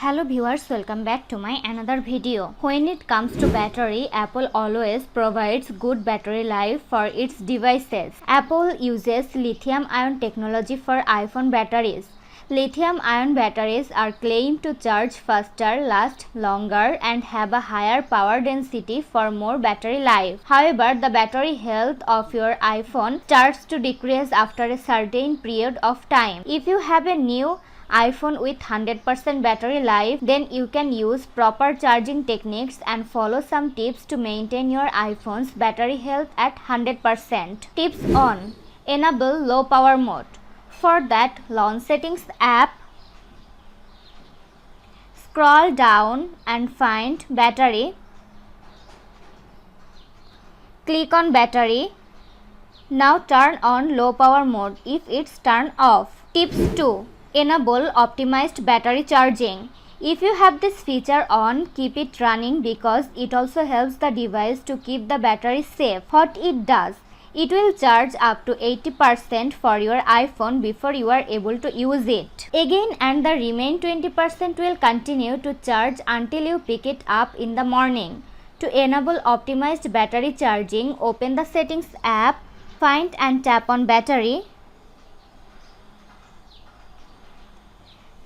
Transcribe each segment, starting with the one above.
Hello viewers, welcome back to my another video. When it comes to battery, Apple always provides good battery life for its devices. Apple uses lithium-ion technology for iPhone batteries. Lithium-ion batteries are claimed to charge faster, last longer, and have a higher power density for more battery life. However, the battery health of your iPhone starts to decrease after a certain period of time. If you have a new iPhone with 100% battery life, then you can use proper charging techniques and follow some tips to maintain your iPhone's battery health at 100%. Tips on: enable low power mode. For that, launch Settings app, scroll down and find Battery. Click on Battery. Now turn on low power mode if it's turned off. Tips 2. Enable optimized battery charging. If you have this feature on, keep it running because it also helps the device to keep the battery safe. What it does: it will charge up to 80% for your iPhone before you are able to use it again, and the remaining 20% will continue to charge until you pick it up in the morning. To enable optimized battery charging, open the Settings app, find and tap on Battery.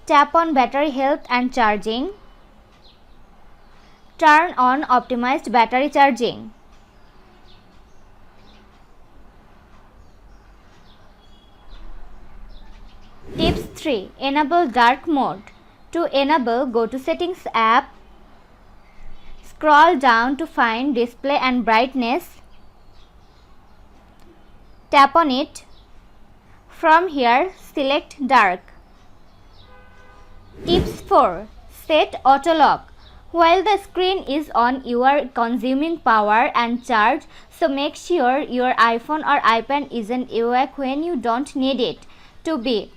Tap on Battery Health and Charging. Turn on Optimized Battery Charging. Tips 3. Enable Dark Mode. To enable, go to Settings app, scroll down to find Display and Brightness. Tap on it. From here, select Dark. Tips 4. Set Auto Lock. While the screen is on, you are consuming power and charge, so make sure your iPhone or iPad isn't awake when you don't need it to be.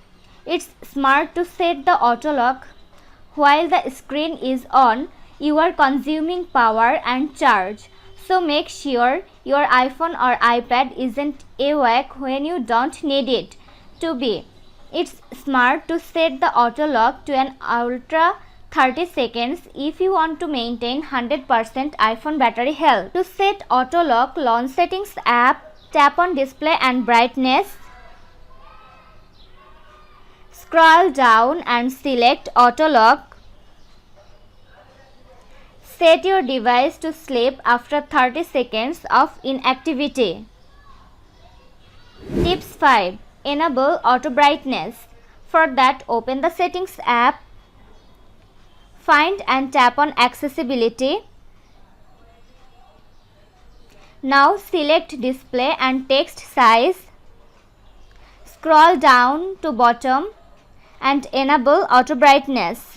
It's smart to set the auto lock while the screen is on, you are consuming power and charge, so make sure your iPhone or iPad isn't awake when you don't need it to be. It's smart to set the auto lock to an ultra 30 seconds if you want to maintain 100% iPhone battery health. To set auto lock, launch Settings app, tap on Display and Brightness, scroll down and select Auto Lock. Set your device to sleep after 30 seconds of inactivity. Tips 5. Enable Auto Brightness. For that, open the Settings app, find and tap on Accessibility. Now select Display and Text Size. Scroll down to bottom and enable Auto Brightness.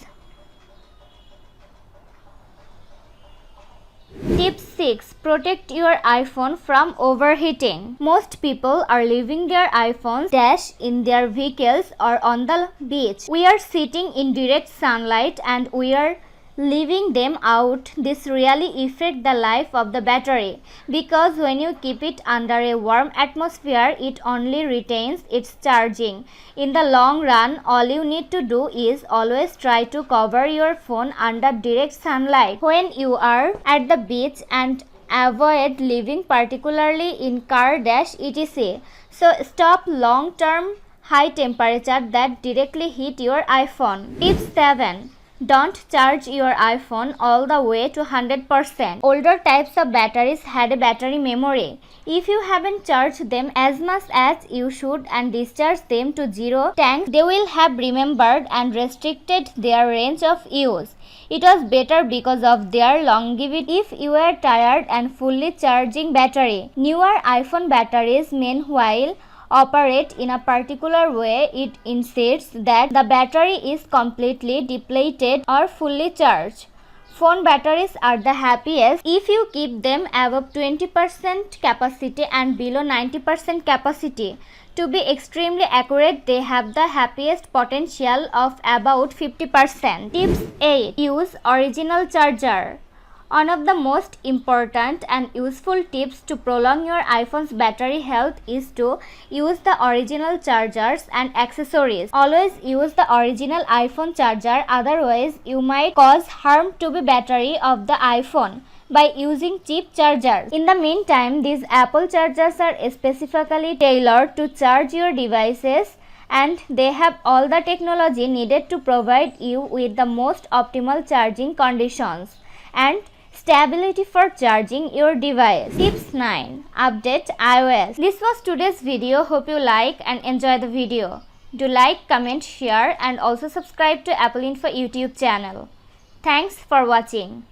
Tip 6. Protect your iPhone from overheating. Most people are leaving their iPhones dash in their vehicles or on the beach. We are sitting in direct sunlight and we are leaving them out. This really affects the life of the battery because when you keep it under a warm atmosphere, it only retains its charging. In the long run, all you need to do is always try to cover your phone under direct sunlight when you are at the beach and avoid leaving, particularly in car dash etc. So stop long-term high temperature that directly hit your iPhone. Tip 7. Don't charge your iPhone all the way to 100%. Older types of batteries had a battery memory. If you haven't charged them as much as you should and discharged them to zero tanks, they will have remembered and restricted their range of use. It was better because of their longevity. If you are tired and fully charging battery, newer iPhone batteries meanwhile operate in a particular way. It insists that the battery is completely depleted or fully charged. Phone batteries are the happiest if you keep them above 20% capacity and below 90% capacity. To be extremely accurate, they have the happiest potential of about 50%. Tips 8. Use original charger. One of the most important and useful tips to prolong your iPhone's battery health is to use the original chargers and accessories. Always use the original iPhone charger, otherwise you might cause harm to the battery of the iPhone by using cheap chargers. In the meantime, these Apple chargers are specifically tailored to charge your devices, and they have all the technology needed to provide you with the most optimal charging conditions and stability for charging your device. Tips 9. Update iOS. This was today's video. Hope you like and enjoy the video. Do like, comment, share and also subscribe to Apple Info YouTube channel. Thanks for watching.